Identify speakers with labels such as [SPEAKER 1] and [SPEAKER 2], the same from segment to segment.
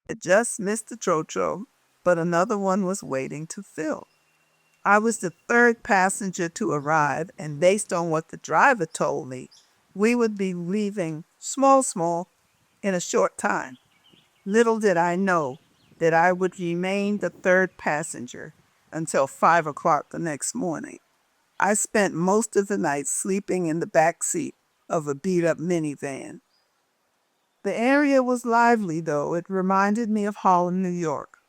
[SPEAKER 1] It just missed the trotro, but another one was waiting to fill. I was the third passenger to arrive, and based on what the driver told me, we would be leaving small, in a short time. Little did I know that I would remain the third passenger until 5 o'clock the next morning. I spent most of the night sleeping in the back seat of a beat-up minivan. The area was lively, though. It reminded me of Harlem, New York.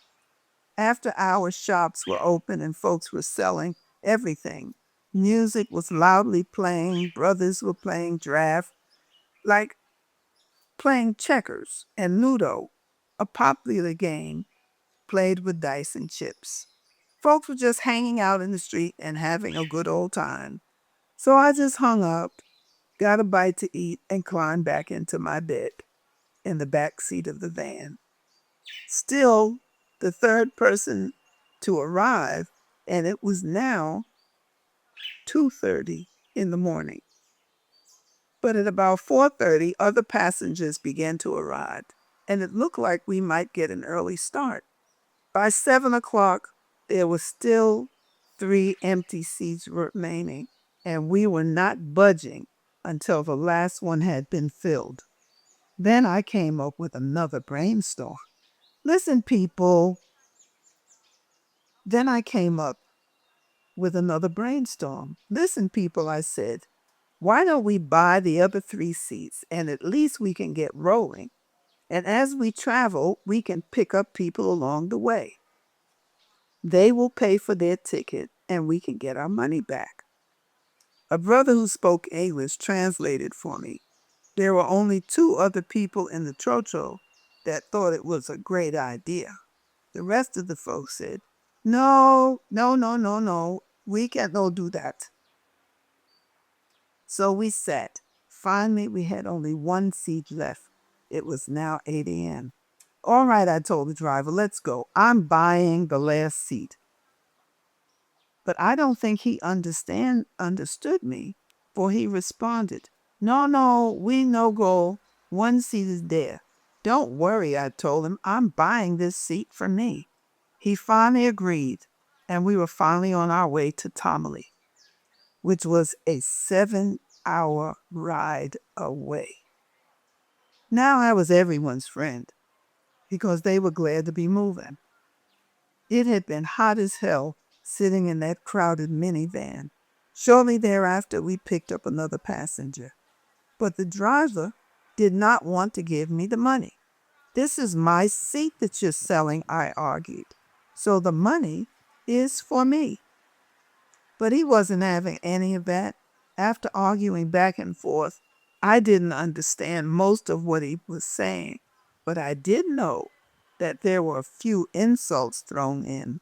[SPEAKER 1] After-hour shops were open and folks were selling everything. Music was loudly playing. Brothers were playing draft, like playing checkers and Ludo, a popular game played with dice and chips. Folks were just hanging out in the street and having a good old time. So I just hung up, got a bite to eat, and climbed back into my bed in the back seat of the van. Still the third person to arrive, and it was now 2:30 in the morning. But at about 4:30, other passengers began to arrive, and it looked like we might get an early start. By 7 o'clock, there were still 3 empty seats remaining, and we were not budging until the last one had been filled. Then I came up with another brainstorm. Listen, people. Then I came up with another brainstorm. Listen, people, I said, why don't we buy the other 3 seats and at least we can get rolling? And as we travel, we can pick up people along the way. They will pay for their ticket and we can get our money back. A brother who spoke English translated for me. There were only 2 other people in the trotro that thought it was a great idea. The rest of the folks said, no, no, no, no, no, we can't no do that. So we sat. Finally, we had only 1 seat left. It was now 8 a.m. All right, I told the driver, let's go. I'm buying the last seat. But I don't think he understood me, for he responded, no, no, we no go. 1 seat is there. Don't worry, I told him. I'm buying this seat for me. He finally agreed, and we were finally on our way to Tamale, which was a 7-hour ride away. Now I was everyone's friend because they were glad to be moving. It had been hot as hell sitting in that crowded minivan. Shortly thereafter, we picked up another passenger. But the driver did not want to give me the money. This is my seat that you're selling, I argued. So the money is for me. But he wasn't having any of that. After arguing back and forth, I didn't understand most of what he was saying, but I did know that there were a few insults thrown in.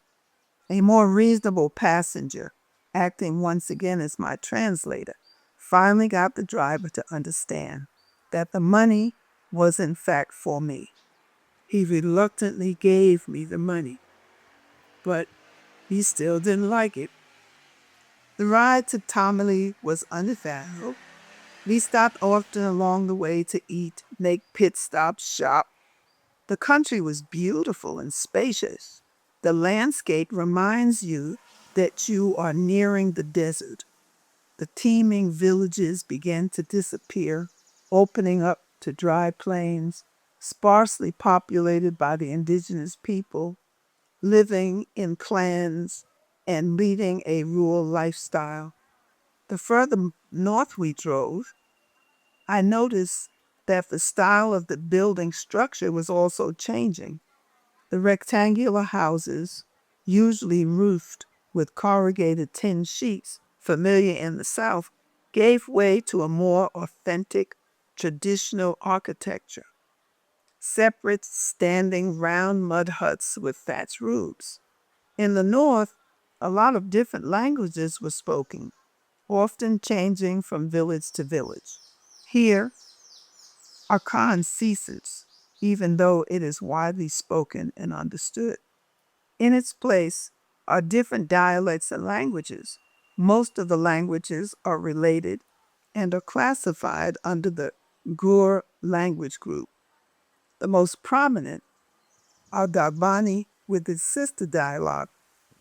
[SPEAKER 1] A more reasonable passenger, acting once again as my translator, finally got the driver to understand that the money was in fact for me. He reluctantly gave me the money, but he still didn't like it. The ride to Tamale was uneventful. We stopped often along the way to eat, make pit stops, shop. The country was beautiful and spacious. The landscape reminds you that you are nearing the desert. The teeming villages began to disappear, opening up to dry plains, sparsely populated by the indigenous people, living in clans and leading a rural lifestyle. The further north we drove, I noticed that the style of the building structure was also changing. The rectangular houses, usually roofed with corrugated tin sheets, familiar in the South, gave way to a more authentic, traditional architecture. Separate, standing round mud huts with thatched roofs. In the North, a lot of different languages were spoken, often changing from village to village. Here, Akan ceases, even though it is widely spoken and understood. In its place are different dialects and languages. Most of the languages are related and are classified under the Gur language group. The most prominent Al-Gabani with its sister dialogue,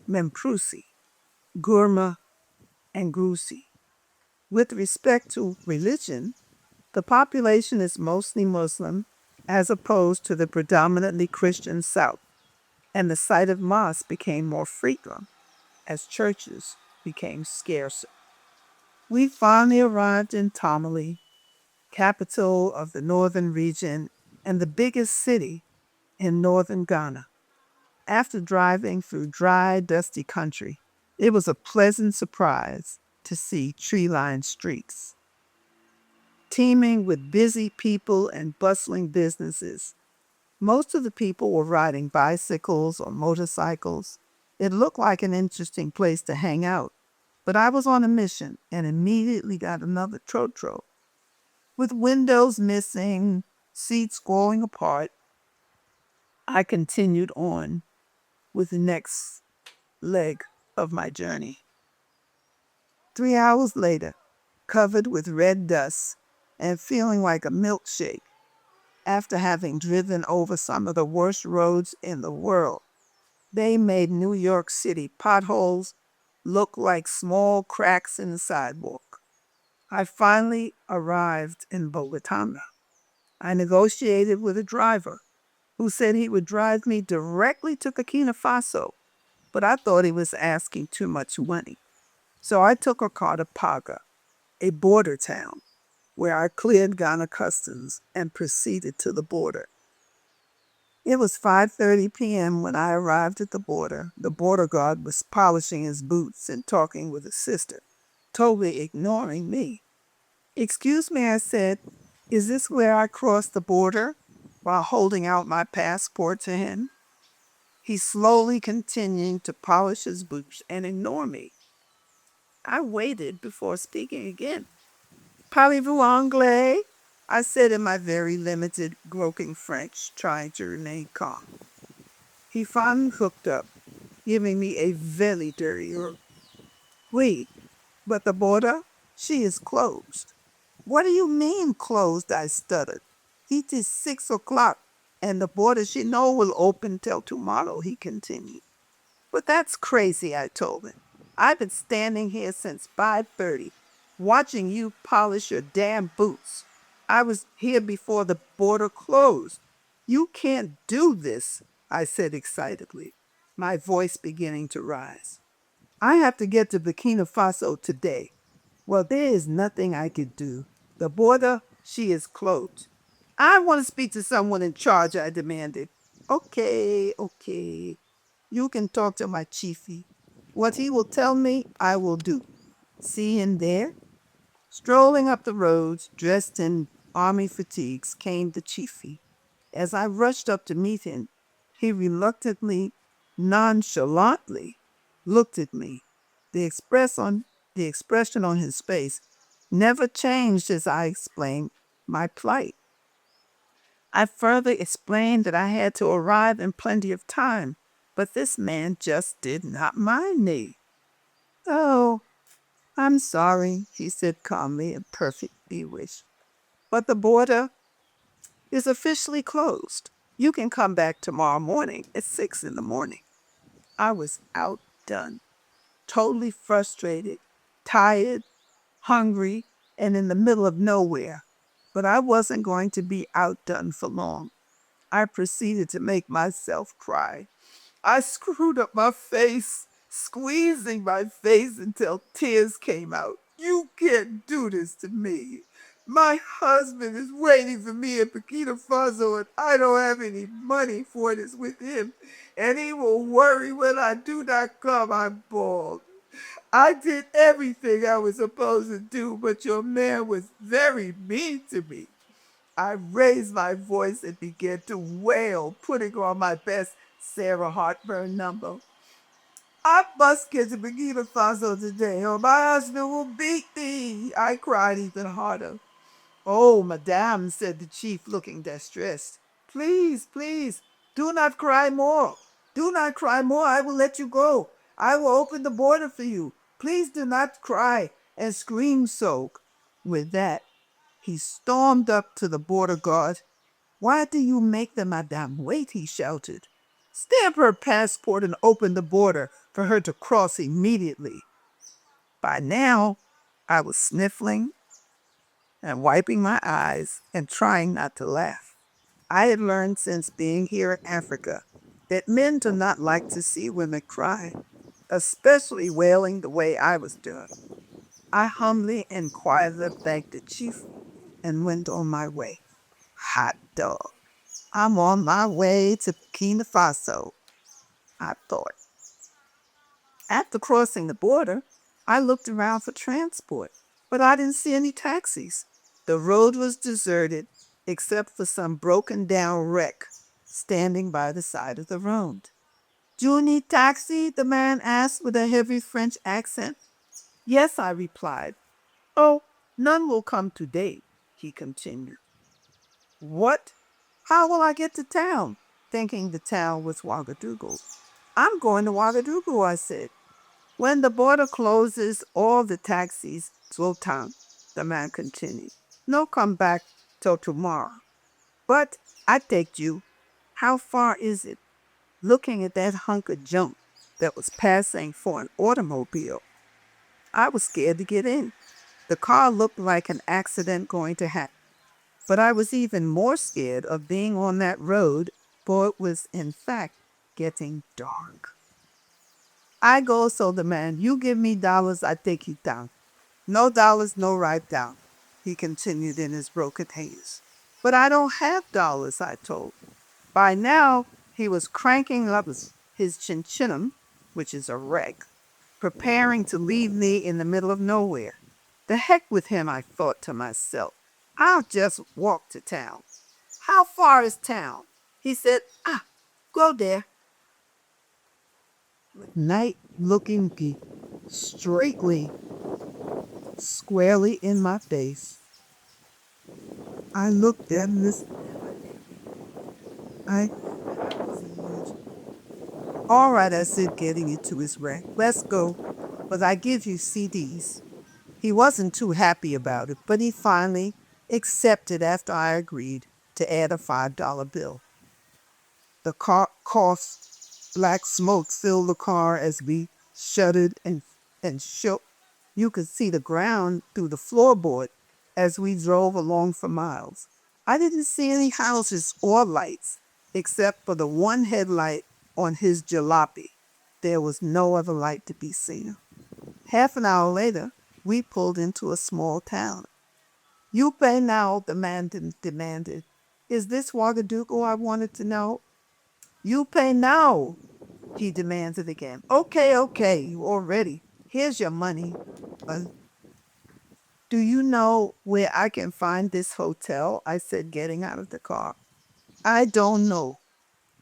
[SPEAKER 1] Memprusi, Gurma, and Grusi. With respect to religion, the population is mostly Muslim as opposed to the predominantly Christian South, and the sight of mosques became more frequent as churches became scarcer. We finally arrived in Tamale, capital of the northern region and the biggest city in northern Ghana. After driving through dry, dusty country, it was a pleasant surprise to see tree-lined streets, teeming with busy people and bustling businesses. Most of the people were riding bicycles or motorcycles. It looked like an interesting place to hang out, but I was on a mission and immediately got another trotro. With windows missing, seats falling apart, I continued on with the next leg of my journey. 3 hours later, covered with red dust and feeling like a milkshake after having driven over some of the worst roads in the world, they made New York City potholes look like small cracks in the sidewalk. I finally arrived in Bogota. I negotiated with a driver who said he would drive me directly to Burkina Faso, but I thought he was asking too much money. So I took a car to Paga, a border town, where I cleared Ghana customs and proceeded to the border. It was 5:30 p.m. when I arrived at the border. The border guard was polishing his boots and talking with his sister, totally ignoring me. "Excuse me," I said, "is this where I cross the border?" while holding out my passport to him. He slowly continued to polish his boots and ignore me. I waited before speaking again. "Parlez-vous anglais?" I said in my very limited, broken French, trying to remain calm. He finally hooked up, giving me a very dirty look. "Wait, but the border? She is closed." "What do you mean closed?" I stuttered. "It is 6 o'clock, and the border she know will open till tomorrow," he continued. "But that's crazy," I told him. "I've been standing here since 5:30, watching you polish your damn boots. I was here before the border closed. You can't do this," I said excitedly, my voice beginning to rise. "I have to get to Burkina Faso today." "Well, there is nothing I could do. The border, she is closed." "I want to speak to someone in charge," I demanded. Okay. You can talk to my chiefy. What he will tell me, I will do." See him there? Strolling up the roads, dressed in army fatigues, came the chiefy. As I rushed up to meet him, he reluctantly, nonchalantly looked at me. The the expression on his face never changed as I explained my plight. I further explained that I had to arrive in plenty of time, but this man just did not mind me. "Oh, I'm sorry," he said calmly in perfect English, "but the border is officially closed. You can come back tomorrow morning at 6 in the morning." I was outdone, totally frustrated, tired, hungry, and in the middle of nowhere. But I wasn't going to be outdone for long. I proceeded to make myself cry. I screwed up my face, squeezing my face until tears came out. "You can't do this to me. My husband is waiting for me in Burkina Faso and I don't have any money for this with him. And he will worry when I do not come," I bawled. "I did everything I was supposed to do, but your man was very mean to me." I raised my voice and began to wail, putting on my best Sarah Hartburn number. "I must get to Burkina Faso today, or my husband will beat me." I cried even harder. "Oh, madame," said the chief, looking distressed. Please, do not cry more. Do not cry more. I will let you go. I will open the border for you. Please do not cry and scream so." With that, he stormed up to the border guard. "Why do you make the madame wait?" he shouted. stamp her passport, and open the border for her to cross immediately. By now, I was sniffling and wiping my eyes and trying not to laugh. I had learned since being here in Africa that men do not like to see women cry, especially wailing the way I was doing. I humbly and quietly thanked the chief and went on my way. Hot dog. I'm on my way to Burkina Faso, I thought. After crossing the border, I looked around for transport, but I didn't see any taxis. The road was deserted except for some broken down wreck standing by the side of the road. Do you need taxi? The man asked with a heavy French accent. Yes, I replied. Oh, none will come today, he continued. What? How will I get to town? Thinking the town was Ouagadougou. I'm going to Ouagadougou, I said. When the border closes, all the taxis slow down, the man continued. No come back till tomorrow. But I take you. How far is it? Looking at that hunk of junk that was passing for an automobile, I was scared to get in. The car looked like an accident going to happen. But I was even more scared of being on that road, for it was in fact getting dark. I go, so the man, you give me dollars, I take you down. No dollars, no ride down, he continued in his broken Haitian. But I don't have dollars, I told. By now, he was cranking up his chinchinnum, which is a wreck, preparing to leave me in the middle of nowhere. The heck with him, I thought to myself. I'll just walk to town. How far is town? He said, go there. Night looking me straightly, squarely in my face. I looked at this. I, all right, I said, getting into his rack. Let's go, but I give you CDs. He wasn't too happy about it, but he finally accepted after I agreed to add a $5 bill. The car coughed. Black smoke filled the car as we shuddered and shook. You could see the ground through the floorboard as we drove along for miles. I didn't see any houses or lights except for the one headlight on his jalopy. There was no other light to be seen. Half an hour later, we pulled into a small town. You pay now, the man demanded. Is this Ouagadougou, I wanted to know? You pay now, he demanded again. Okay, you already. Here's your money. Uh, do you know where I can find this hotel? I said, getting out of the car. I don't know.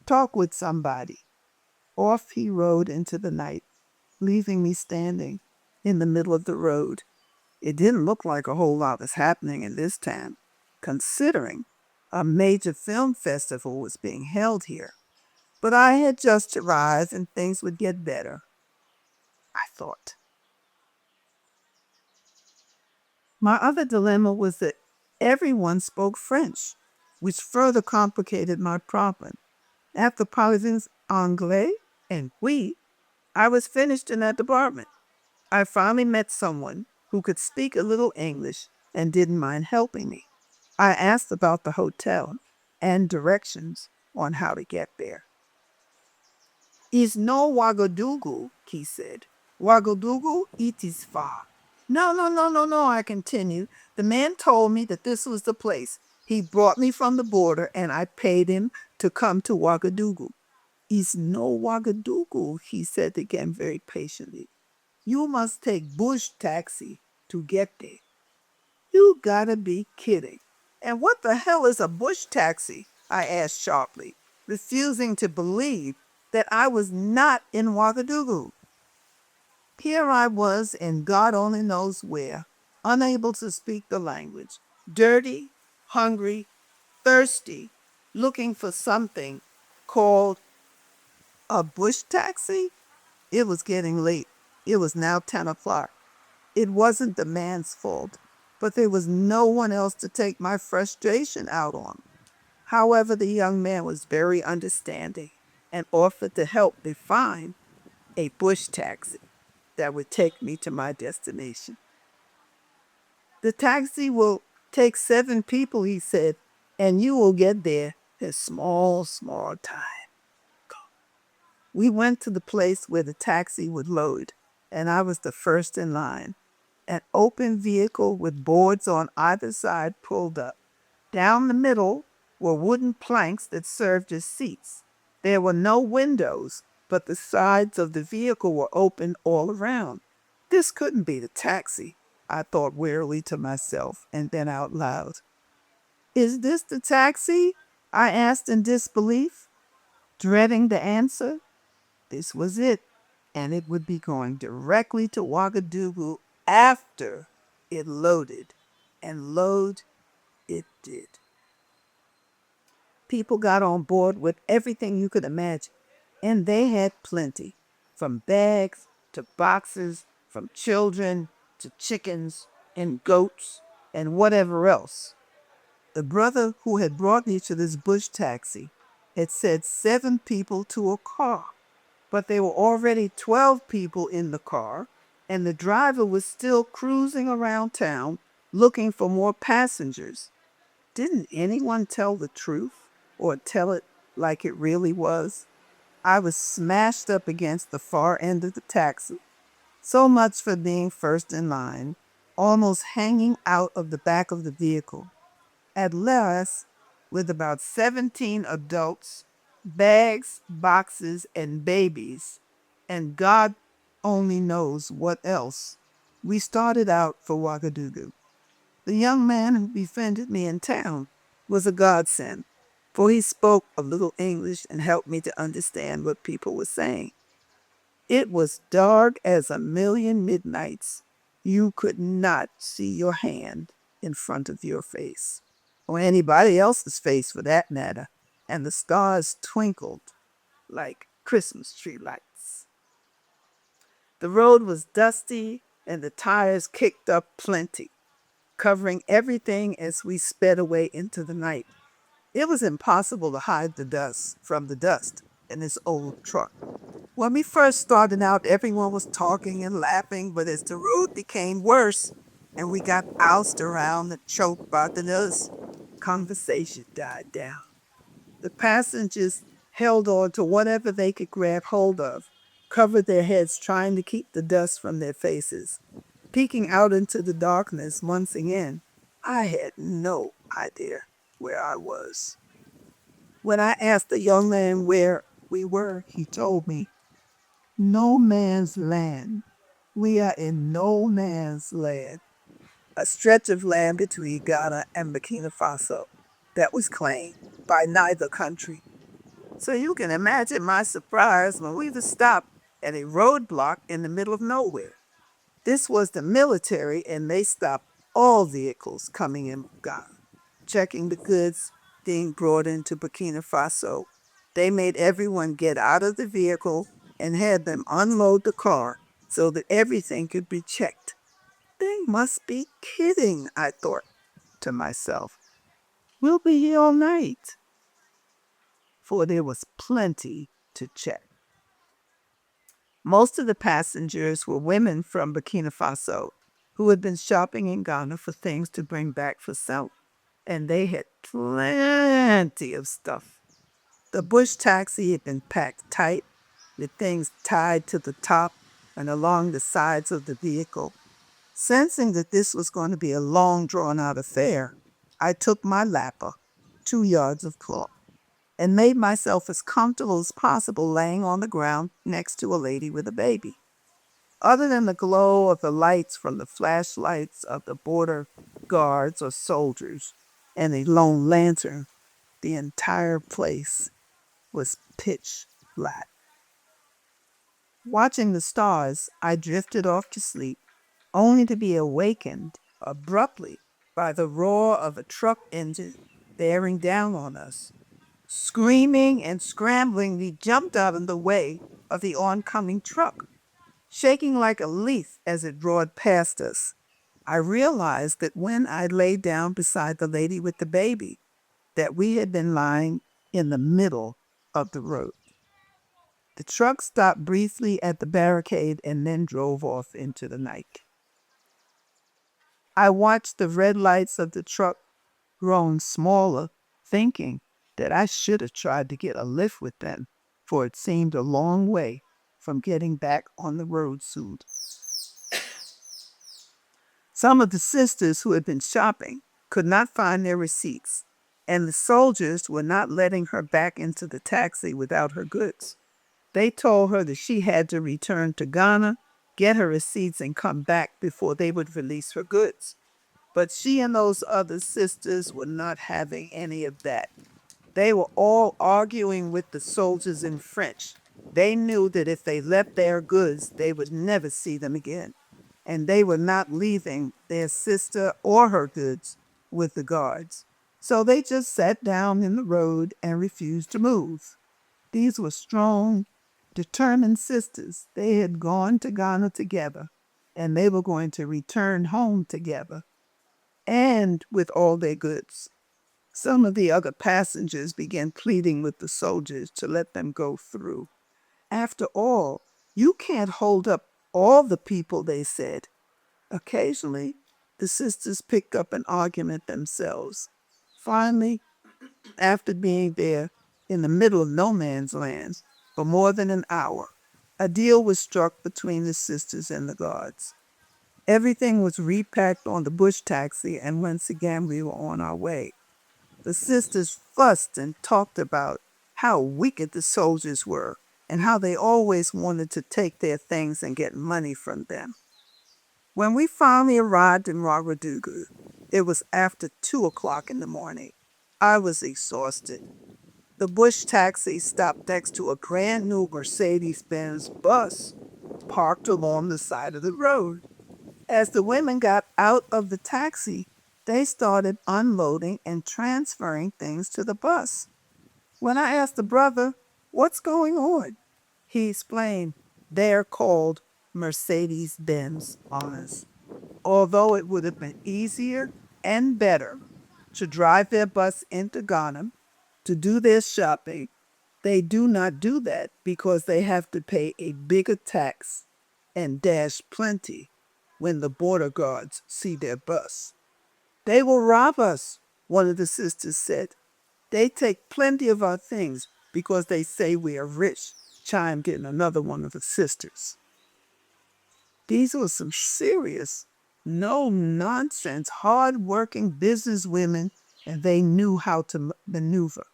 [SPEAKER 1] Talk with somebody. Off he rode into the night, leaving me standing in the middle of the road. It didn't look like a whole lot was happening in this town, considering a major film festival was being held here. But I had just arrived and things would get better, I thought. My other dilemma was that everyone spoke French, which further complicated my problem. After parlez anglais and oui, I was finished in that department. I finally met someone who could speak a little English and didn't mind helping me. I asked about the hotel and directions on how to get there. Is no Ouagadougou, he said. Ouagadougou, it is far. No, I continued. The man told me that this was the place. He brought me from the border and I paid him to come to Ouagadougou. Is no Ouagadougou, he said again very patiently. You must take bush taxi to get there. You gotta be kidding. And what the hell is a bush taxi? I asked sharply, refusing to believe that I was not in Ouagadougou. Here I was in God only knows where, unable to speak the language, dirty, hungry, thirsty, looking for something called a bush taxi. It was getting late. It was now 10 o'clock. It wasn't the man's fault, but there was no one else to take my frustration out on. However, the young man was very understanding. and offered to help me find a bush taxi that would take me to my destination. The taxi will take 7 people, he said, and you will get there in small time. We went to the place where the taxi would load, and I was the first in line. An open vehicle with boards on either side pulled up. Down the middle were wooden planks that served as seats. There were no windows, but the sides of the vehicle were open all around. This couldn't be the taxi, I thought wearily to myself, and then out loud. Is this the taxi? I asked in disbelief, dreading the answer. This was it, and it would be going directly to Ouagadougou after it loaded, and load it did. People got on board with everything you could imagine, and they had plenty, from bags to boxes, from children to chickens and goats and whatever else. The brother who had brought me to this bush taxi had said 7 people to a car, but there were already 12 people in the car, and the driver was still cruising around town looking for more passengers. Didn't anyone tell the truth or tell it like it really was? I was smashed up against the far end of the taxi. So much for being first in line, almost hanging out of the back of the vehicle. At last, with about 17 adults, bags, boxes, and babies, and God only knows what else, we started out for Ouagadougou. The young man who befriended me in town was a godsend, for he spoke a little English and helped me to understand what people were saying. It was dark as a million midnights. You could not see your hand in front of your face, or anybody else's face for that matter, and the stars twinkled like Christmas tree lights. The road was dusty and the tires kicked up plenty, covering everything as we sped away into the night. It was impossible to hide the dust from the dust in this old truck. When we first started out, everyone was talking and laughing, but as the road became worse and we got ousted around and choked by the dust, conversation died down. The passengers held on to whatever they could grab hold of, covered their heads trying to keep the dust from their faces. Peeking out into the darkness once again, I had no idea where I was. When I asked the young man where we were, he told me, no man's land. We are in no man's land, a stretch of land between Ghana and Burkina Faso that was claimed by neither country. So you can imagine my surprise when we were stopped at a roadblock in the middle of nowhere. This was the military, and they stopped all vehicles coming in Ghana, checking the goods being brought into Burkina Faso. They made everyone get out of the vehicle and had them unload the car so that everything could be checked. They must be kidding, I thought to myself. We'll be here all night. For there was plenty to check. Most of the passengers were women from Burkina Faso who had been shopping in Ghana for things to bring back for sale, and they had plenty of stuff. The bush taxi had been packed tight, with things tied to the top and along the sides of the vehicle. Sensing that this was going to be a long, drawn-out affair, I took my lapper, 2 yards of cloth, and made myself as comfortable as possible laying on the ground next to a lady with a baby. Other than the glow of the lights from the flashlights of the border guards or soldiers and a lone lantern, the entire place was pitch black. Watching the stars, I drifted off to sleep, only to be awakened abruptly by the roar of a truck engine bearing down on us. Screaming and scrambling, we jumped out of the way of the oncoming truck, shaking like a leaf as it roared past us. I realized that when I lay down beside the lady with the baby, that we had been lying in the middle of the road. The truck stopped briefly at the barricade and then drove off into the night. I watched the red lights of the truck growing smaller, thinking that I should have tried to get a lift with them, for it seemed a long way from getting back on the road soon. Some of the sisters who had been shopping could not find their receipts, and the soldiers were not letting her back into the taxi without her goods. They told her that she had to return to Ghana, get her receipts, and come back before they would release her goods. But she and those other sisters were not having any of that. They were all arguing with the soldiers in French. They knew that if they left their goods, they would never see them again. And they were not leaving their sister or her goods with the guards. So they just sat down in the road and refused to move. These were strong, determined sisters. They had gone to Ghana together, and they were going to return home together and with all their goods. Some of the other passengers began pleading with the soldiers to let them go through. After all, you can't hold up all the people, they said. Occasionally, the sisters picked up an argument themselves. Finally, after being there in the middle of no man's land for more than an hour, a deal was struck between the sisters and the guards. Everything was repacked on the bush taxi, and once again we were on our way. The sisters fussed and talked about how wicked the soldiers were and how they always wanted to take their things and get money from them. When we finally arrived in Ouagadougou, it was after 2 o'clock in the morning. I was exhausted. The bush taxi stopped next to a brand new Mercedes-Benz bus parked along the side of the road. As the women got out of the taxi, they started unloading and transferring things to the bus. When I asked the brother, "What's going on?" he explained, "They're called Mercedes-Benz honors." Although it would have been easier and better to drive their bus into Ghana to do their shopping, they do not do that because they have to pay a bigger tax and dash plenty when the border guards see their bus. "They will rob us," one of the sisters said. "They take plenty of our things because they say we are rich," chimed in another one of the sisters. These were some serious, no nonsense, hard-working business women, and they knew how to maneuver.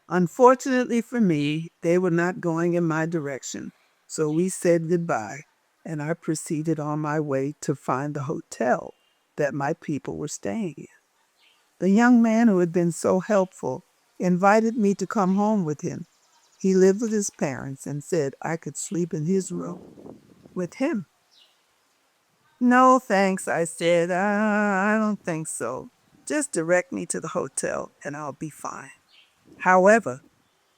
[SPEAKER 1] Unfortunately for me, they were not going in my direction, so we said goodbye, and I proceeded on my way to find the hotel that my people were staying in. The young man who had been so helpful invited me to come home with him. He lived with his parents and said I could sleep in his room with him. "No, thanks," I said. I don't think so. Just direct me to the hotel and I'll be fine." However,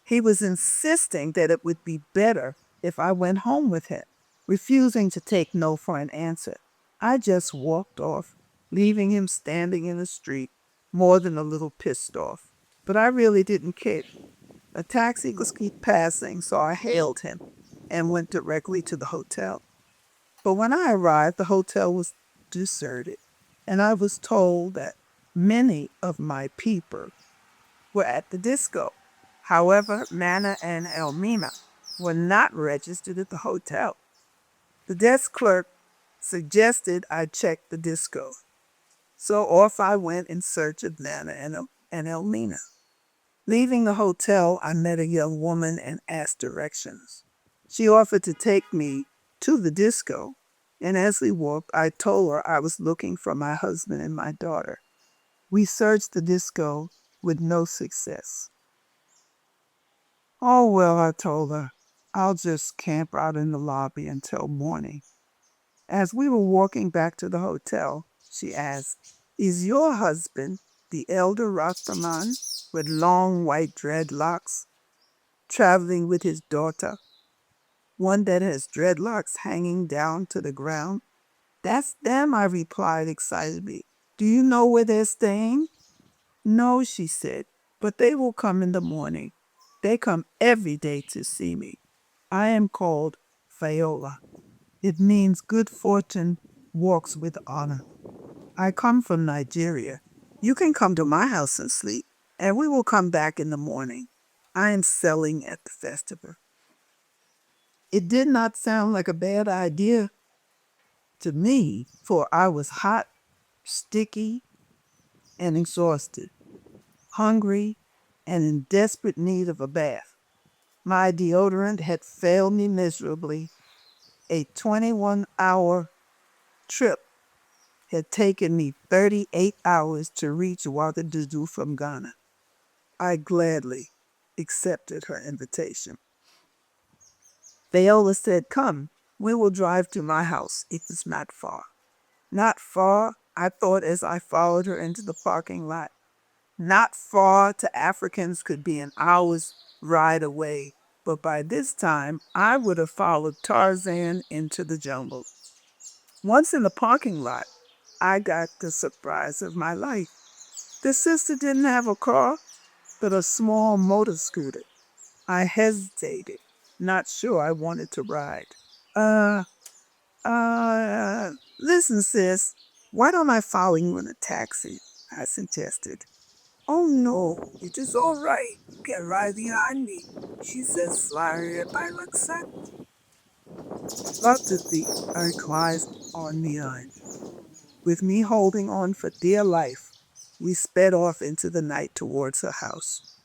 [SPEAKER 1] he was insisting that it would be better if I went home with him, refusing to take no for an answer. I just walked off, leaving him standing in the street, more than a little pissed off. But I really didn't care. A taxi was keep passing, so I hailed him and went directly to the hotel. But when I arrived, the hotel was deserted, and I was told that many of my people were at the disco. However, Nana and Elmina were not registered at the hotel. The desk clerk suggested I check the disco, so off I went in search of Nana and Elmina. Leaving the hotel, I met a young woman and asked directions. She offered to take me to the disco, and as we walked, I told her I was looking for my husband and my daughter. We searched the disco with no success. "Oh, well," I told her, "I'll just camp out in the lobby until morning." As we were walking back to the hotel, she asked, "Is your husband the elder Rastaman with long white dreadlocks, traveling with his daughter, one that has dreadlocks hanging down to the ground?" "That's them," I replied excitedly. "Do you know where they're staying?" "No," she said, "but they will come in the morning." They come every day to see me. I am called Viola. It means good fortune walks with honor. I come from Nigeria. You can come to my house and sleep, and we will come back in the morning. I am selling at the festival. It did not sound like a bad idea to me, for I was hot, sticky, and exhausted, hungry, and in desperate need of a bath. My deodorant had failed me miserably. A 21-hour trip had taken me 38 hours to reach Ouagadougou from Ghana. I gladly accepted her invitation. Viola said, "Come, we will drive to my house. It is not far." Not far, I thought as I followed her into the parking lot. Not far to Africans could be an hour's ride away, but by this time I would have followed Tarzan into the jungle. Once in the parking lot, I got the surprise of my life. The sister didn't have a car, but a small motor scooter. I hesitated, not sure I wanted to ride. Uh, Listen, sis, why don't I follow you in a taxi? I suggested. "Oh no, it is all right. You can ride behind me," she said slyly by accent. Reluctantly, I climbed on behind. With me holding on for dear life, we sped off into the night towards her house.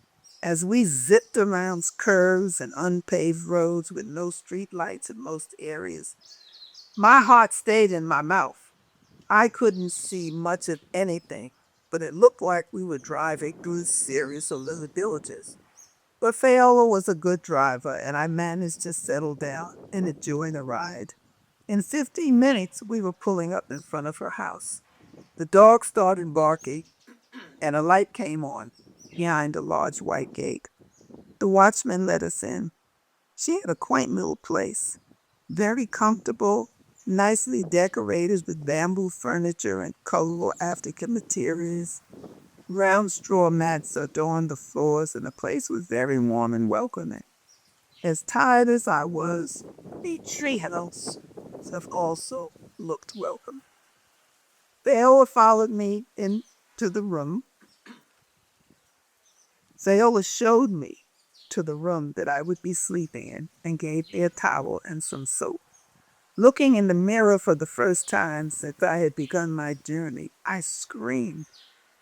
[SPEAKER 1] As we zipped around curves and unpaved roads with no street lights in most areas, my heart stayed in my mouth. I couldn't see much of anything, but it looked like we were driving through a series of little villages. But Fayola was a good driver, and I managed to settle down and enjoy the ride. In 15 minutes, we were pulling up in front of her house. The dog started barking, and a light came on behind a large white gate. The watchman let us in. She had a quaint little place, very comfortable, nicely decorated with bamboo furniture and colorful African materials. Round straw mats adorned the floors, and the place was very warm and welcoming. As tired as I was, the treehouse have also looked welcome. Viola followed me into the room. Viola showed me to the room that I would be sleeping in and gave me a towel and some soap. Looking in the mirror for the first time since I had begun my journey, I screamed.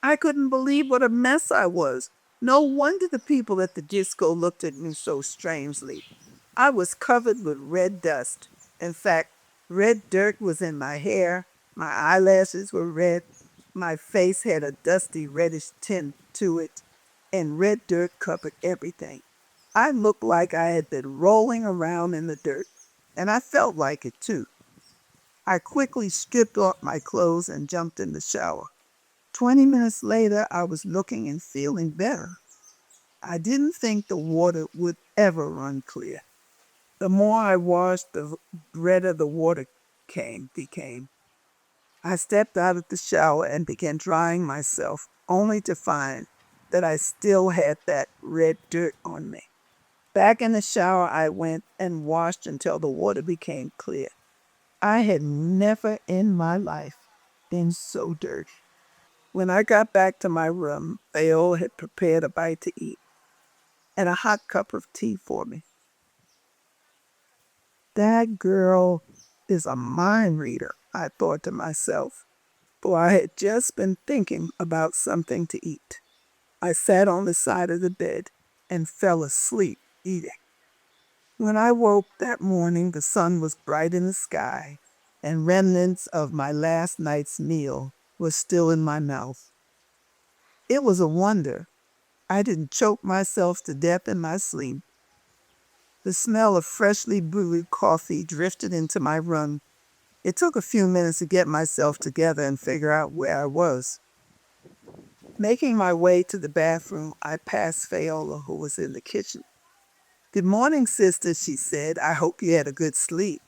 [SPEAKER 1] I couldn't believe what a mess I was. No wonder the people at the disco looked at me so strangely. I was covered with red dust. In fact, red dirt was in my hair, my eyelashes were red, my face had a dusty reddish tint to it, and red dirt covered everything. I looked like I had been rolling around in the dirt, and I felt like it too. I quickly stripped off my clothes and jumped in the shower. 20 minutes later, I was looking and feeling better. I didn't think the water would ever run clear. The more I washed, the redder the water became. I stepped out of the shower and began drying myself, only to find that I still had that red dirt on me. Back in the shower, I went and washed until the water became clear. I had never in my life been so dirty. When I got back to my room, Theo had prepared a bite to eat and a hot cup of tea for me. That girl is a mind reader, I thought to myself, for I had just been thinking about something to eat. I sat on the side of the bed and fell asleep eating. When I woke that morning, the sun was bright in the sky, and remnants of my last night's meal were still in my mouth. It was a wonder I didn't choke myself to death in my sleep. The smell of freshly brewed coffee drifted into my room. It took a few minutes to get myself together and figure out where I was. Making my way to the bathroom, I passed Fayola, who was in the kitchen. "Good morning, sister," she said. "I hope you had a good sleep.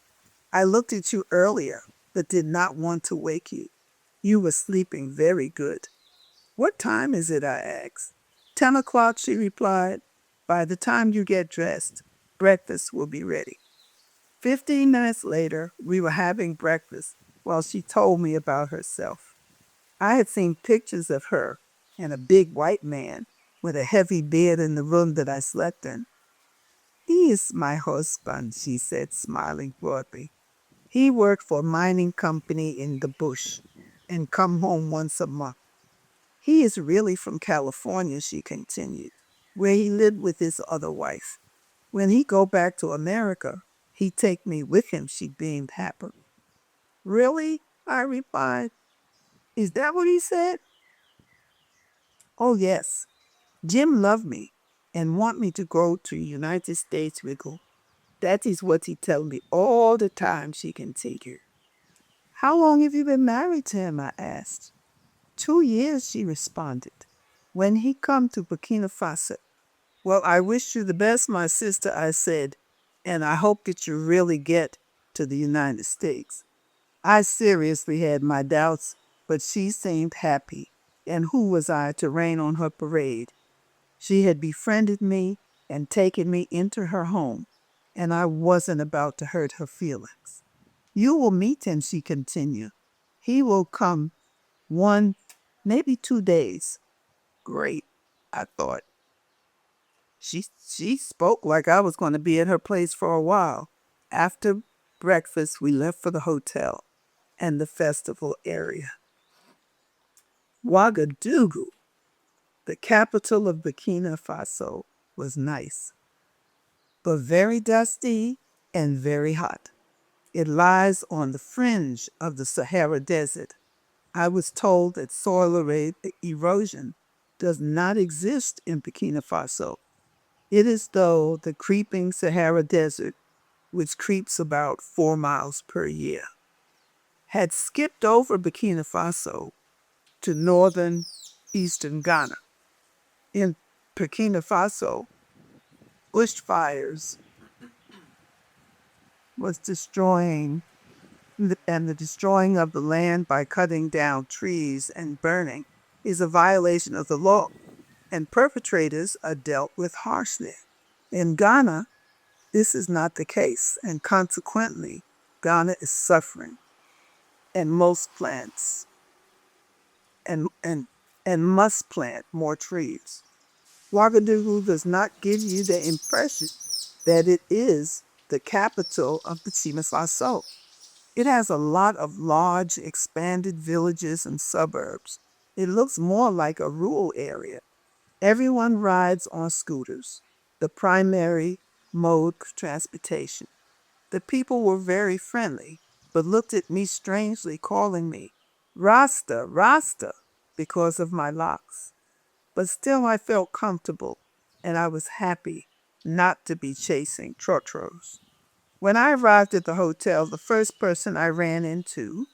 [SPEAKER 1] I looked at you earlier, but did not want to wake you. You were sleeping very good." "What time is it?" I asked. 10 o'clock, she replied. By the time you get dressed, breakfast will be ready. 15 minutes later, we were having breakfast while she told me about herself. I had seen pictures of her and a big white man with a heavy bed in the room that I slept in. He is my husband, she said, smiling broadly. He worked for a mining company in the bush and come home once a month. He is really from California, she continued, where he lived with his other wife. When he go back to America, he take me with him, she beamed happily. Really? I replied. Is that what he said? Oh, yes. Jim loved me and want me to go to United States with him. That is what he tell me all the time, she continued. How long have you been married to him? I asked. 2 years, she responded. When he come to Burkina Faso. Well, I wish you the best, my sister, I said, and I hope that you really get to the United States. I seriously had my doubts, but she seemed happy, and who was I to rain on her parade? She had befriended me and taken me into her home, and I wasn't about to hurt her feelings. You will meet him, she continued. He will come 1, maybe 2 days. Great, I thought. She spoke like I was going to be at her place for a while. After breakfast, we left for the hotel and the festival area. Ouagadougou, the capital of Burkina Faso, was nice, but very dusty and very hot. It lies on the fringe of the Sahara Desert. I was told that soil erosion does not exist in Burkina Faso. It is though the creeping Sahara Desert, which creeps about 4 miles per year, had skipped over Burkina Faso to northern eastern Ghana. In Burkina Faso, bushfires was and the destroying of the land by cutting down trees and burning is a violation of the law, and perpetrators are dealt with harshly. In Ghana, this is not the case, and consequently, Ghana is suffering, and most plants and and and must plant more trees. Ouagadougou does not give you the impression that it is the capital of Burkina Faso. It has a lot of large, expanded villages and suburbs. It looks more like a rural area. Everyone rides on scooters, the primary mode of transportation. The people were very friendly, but looked at me strangely, calling me Rasta, Rasta, because of my locks. But still I felt comfortable, and I was happy not to be chasing trotros. When I arrived at the hotel, the first person I ran into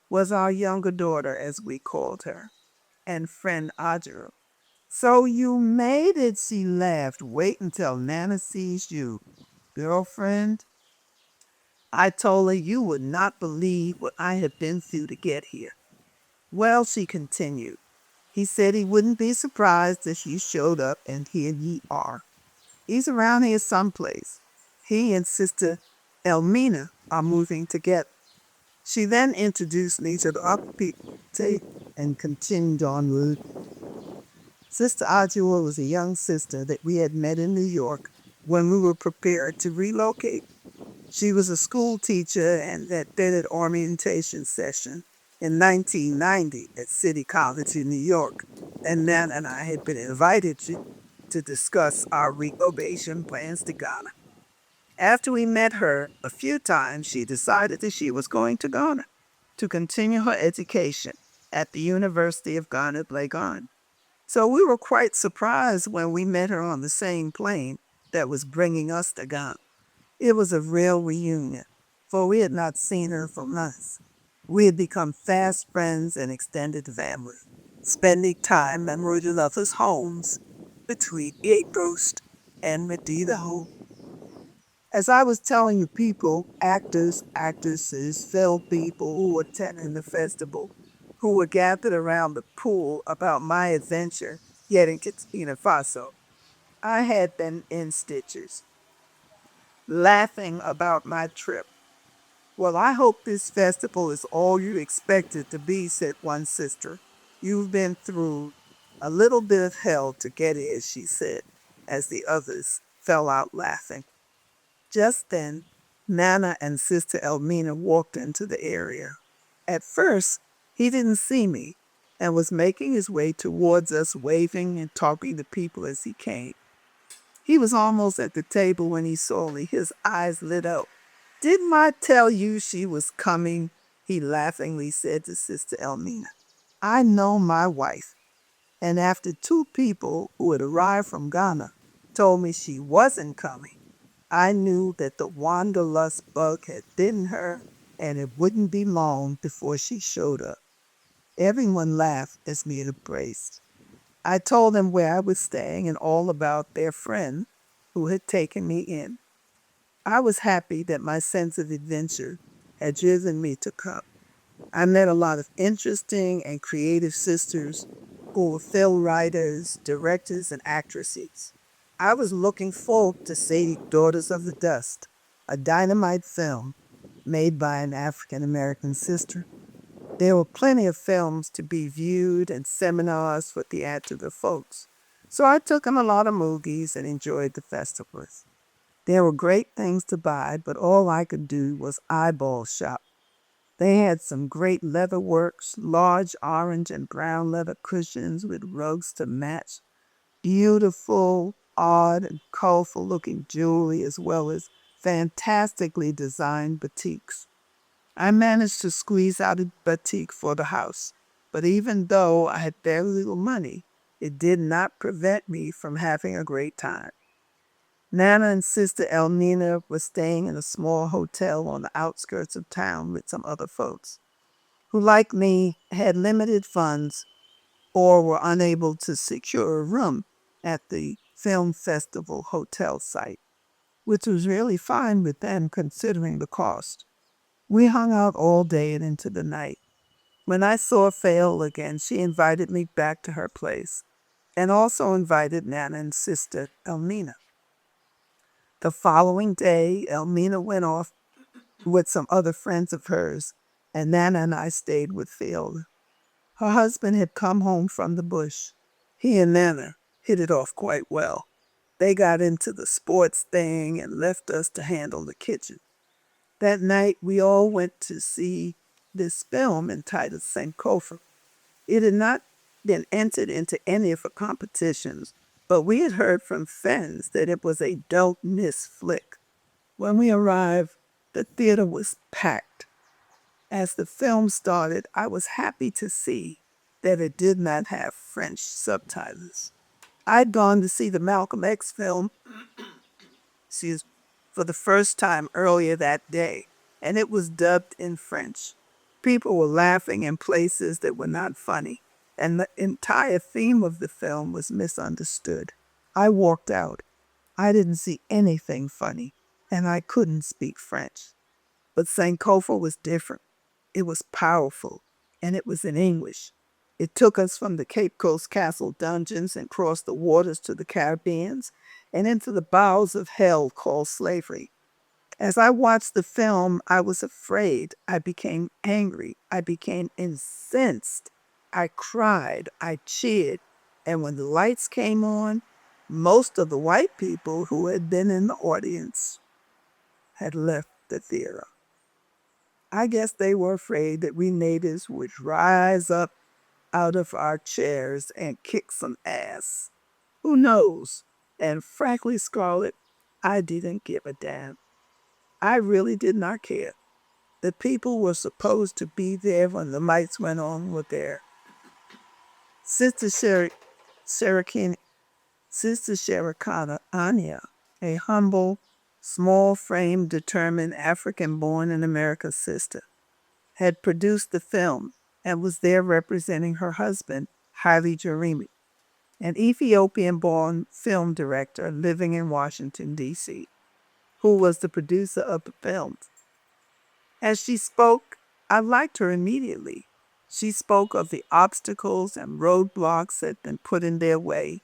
[SPEAKER 1] was our younger daughter, as we called her, and friend Audra. So you made it, she laughed. Wait until Nana sees you. Girlfriend, I told her you would not believe what I had been through to get here. Well, she continued, he said he wouldn't be surprised if you showed up, and here ye are. He's around here someplace. He and Sister Elmina are moving together. She then introduced me to the other people and continued on with Sister Ajua was a young sister that we had met in New York when we were prepared to relocate. She was a school teacher and had been at orientation session in 1990 at City College in New York. And Nan and I had been invited to discuss our relocation plans to Ghana. After we met her a few times, she decided that she was going to Ghana to continue her education at the University of Ghana, Legon. So we were quite surprised when we met her on the same plane that was bringing us to Ghana. It was a real reunion, for we had not seen her for months. We had become fast friends and extended family, spending time in one another's homes between Cape Coast and Medina. As I was telling the people, actors, actresses, film people who were attending the festival, who were gathered around the pool about my adventure getting to Burkina Faso, I had been in stitches, laughing about my trip. Well, I hope this festival is all you expect it to be, said one sister. You've been through a little bit of hell to get here, she said, as the others fell out laughing. Just then, Nana and Sister Elmina walked into the area. At first, he didn't see me and was making his way towards us, waving and talking to people as he came. He was almost at the table when he saw me. His eyes lit up. Didn't I tell you she was coming? He laughingly said to Sister Elmina. I know my wife, and after two people who had arrived from Ghana told me she wasn't coming, I knew that the wanderlust bug had bitten her and it wouldn't be long before she showed up. Everyone laughed as me embraced. I told them where I was staying and all about their friend who had taken me in. I was happy that my sense of adventure had driven me to come. I met a lot of interesting and creative sisters who were film writers, directors, and actresses. I was looking forward to seeing Daughters of the Dust, a dynamite film made by an African American sister. There were plenty of films to be viewed and seminars for theatrical folks. So I took in a lot of movies and enjoyed the festivals. There were great things to buy, but all I could do was eyeball shop. They had some great leather works, large orange and brown leather cushions with rugs to match, beautiful, odd, and colorful looking jewelry, as well as fantastically designed boutiques. I managed to squeeze out a boutique for the house, but even though I had very little money, it did not prevent me from having a great time. Nana and Sister Elmina were staying in a small hotel on the outskirts of town with some other folks who, like me, had limited funds or were unable to secure a room at the film festival hotel site, which was really fine with them considering the cost. We hung out all day and into the night. When I saw Fail again, she invited me back to her place and also invited Nana and Sister Elmina. The following day, Elmina went off with some other friends of hers, and Nana and I stayed with Phil. Her husband had come home from the bush. He and Nana hit it off quite well. They got into the sports thing and left us to handle the kitchen. That night, we all went to see this film entitled Sankofa. It had not been entered into any of the competitions, but we had heard from fans that it was a don't miss flick. When we arrived, the theater was packed. As the film started, I was happy to see that it did not have French subtitles. I'd gone to see the Malcolm X film, excuse, for the first time earlier that day, and it was dubbed in French. People were laughing in places that were not funny, and the entire theme of the film was misunderstood. I walked out. I didn't see anything funny, and I couldn't speak French. But Sankofa was different. It was powerful, and it was in English. It took us from the Cape Coast Castle dungeons and crossed the waters to the Caribbean and into the bowels of hell called slavery. As I watched the film, I was afraid. I became angry. I became incensed. I cried. I cheered. And when the lights came on, most of the white people who had been in the audience had left the theater. I guess they were afraid that we natives would rise up out of our chairs and kick some ass. Who knows? And frankly, Scarlett, I didn't give a damn. I really did not care. The people were supposed to be there when the lights went on were there. Sister Sherikini, Sister Sherikana Anya, a humble, small-framed, determined African-born in America sister, had produced the film and was there representing her husband, Haile Jeremy, an Ethiopian-born film director living in Washington, D.C., who was the producer of the film. As she spoke, I liked her immediately. She spoke of the obstacles and roadblocks that had been put in their way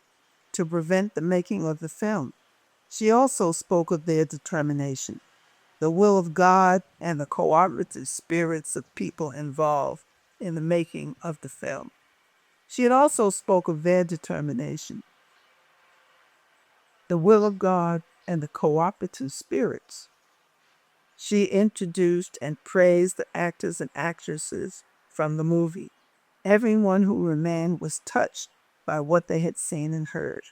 [SPEAKER 1] to prevent the making of the film. She also spoke of their determination, the will of God, and the cooperative spirits of people involved in the making of the film. She had also spoke of their determination, the will of God, and the cooperative spirits. She introduced and praised the actors and actresses from the movie. Everyone who remained was touched by what they had seen and heard.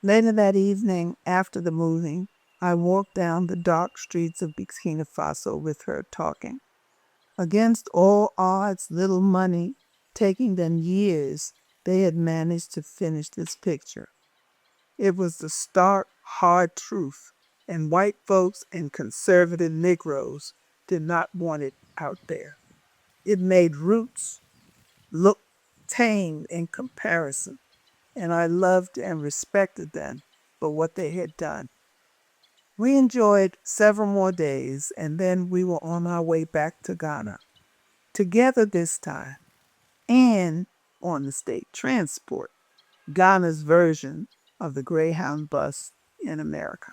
[SPEAKER 1] Later that evening, after the movie, I walked down the dark streets of Burkina Faso with her talking. Against all odds, little money, taking them years, they had managed to finish this picture. It was the stark, hard truth, and white folks and conservative Negroes did not want it out there. It made Roots look tame in comparison, and I loved and respected them for what they had done. We enjoyed several more days, and then we were on our way back to Ghana, together this time, and on the state transport, Ghana's version of the Greyhound bus in America.